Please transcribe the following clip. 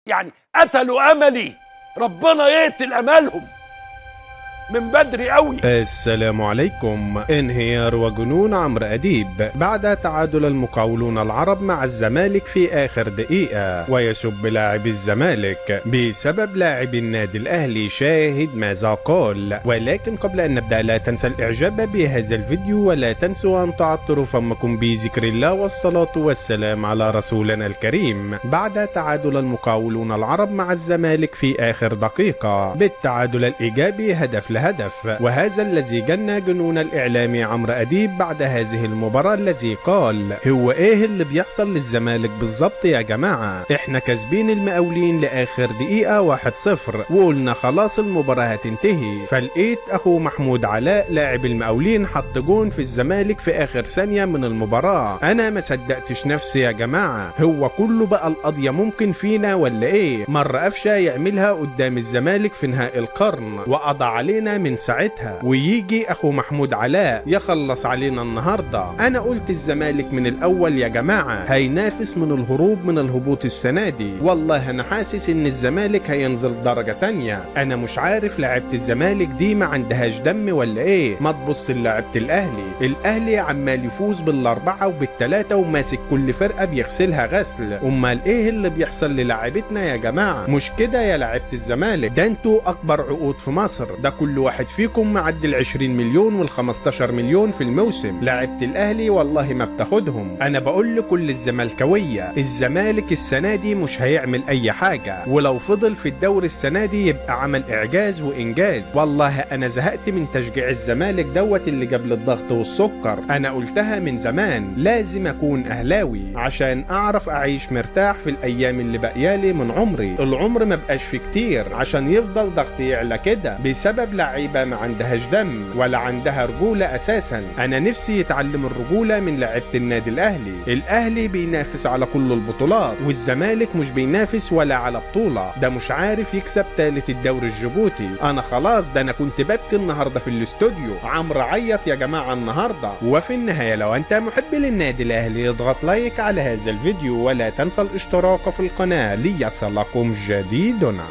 يعني قتلوا املي، ربنا يقتل املهم من بدري قوي. السلام عليكم. انهيار وجنون عمرو أديب بعد تعادل المقاولون العرب مع الزمالك في آخر دقيقة، ويسب لاعب الزمالك بسبب لاعب النادي الأهلي. شاهد ماذا قال. ولكن قبل أن نبدأ لا تنسى الإعجاب بهذا الفيديو، ولا تنسوا أن تعطروا فمكم بذكر الله والصلاة والسلام على رسولنا الكريم. بعد تعادل المقاولون العرب مع الزمالك في آخر دقيقة بالتعادل الإيجابي هدف هدف، وهذا الذي جنى جنون الإعلامي عمرو أديب بعد هذه المباراة، الذي قال: هو إيه اللي بيحصل للزمالك بالظبط يا جماعة؟ إحنا كاسبين المقاولين لآخر دقيقة 1-0 وقلنا خلاص المباراة هتنتهي، فلقيت أخو محمود علاء لاعب المقاولين حط جون في الزمالك في آخر ثانية من المباراة. أنا ما صدقتش نفسي يا جماعة، هو كله بقى القضية ممكن فينا ولا إيه؟ مرة قفشة يعملها قدام الزمالك في نهائي القرن وقضى علينا من ساعتها، ويجي اخو محمود علاء يخلص علينا النهارده. انا قلت الزمالك من الاول يا جماعه هينافس من الهروب من الهبوط السنه دي. والله انا حاسس ان الزمالك هينزل درجه تانية. انا مش عارف لعيبه الزمالك دي ما عندهاش دم ولا ايه؟ ما تبص لعيبه الاهلي عمال يفوز بالاربعه وبالثلاثه وماسك كل فرقه بيغسلها غسل. امال ايه اللي بيحصل للاعيبتنا يا جماعه؟ مش كده يا لعيبه الزمالك، ده انتوا اكبر عقود في مصر، ده كل واحد فيكم معدي ال20 مليون وال15 مليون في الموسم. لعيبه الاهلي والله ما بتاخدهم. انا بقول لكل الزملكاويه، الزمالك السنه دي مش هيعمل اي حاجه، ولو فضل في الدوري السنه دي يبقى عمل اعجاز وانجاز. والله انا زهقت من تشجيع الزمالك دوت اللي جاب لي الضغط والسكر. انا قلتها من زمان، لازم اكون اهلاوي عشان اعرف اعيش مرتاح في الايام اللي باقيالي من عمري. العمر ما بقاش في كتير عشان يفضل ضغطي يعلى كده بسبب لعيبه ما عندهاش دم ولا عندها رجوله اساسا. انا نفسي يتعلم الرجوله من لعيبه النادي الاهلي بينافس على كل البطولات، والزمالك مش بينافس ولا على بطوله، ده مش عارف يكسب ثالث الدوري الجيبوتي. انا خلاص، ده انا كنت ببكي النهارده في الاستوديو. عمرو عيط يا جماعه النهارده. وفي النهايه لو انت محب للنادي الاهلي اضغط لايك على هذا الفيديو، ولا تنسى الاشتراك في القناه ليصلكم جديدنا.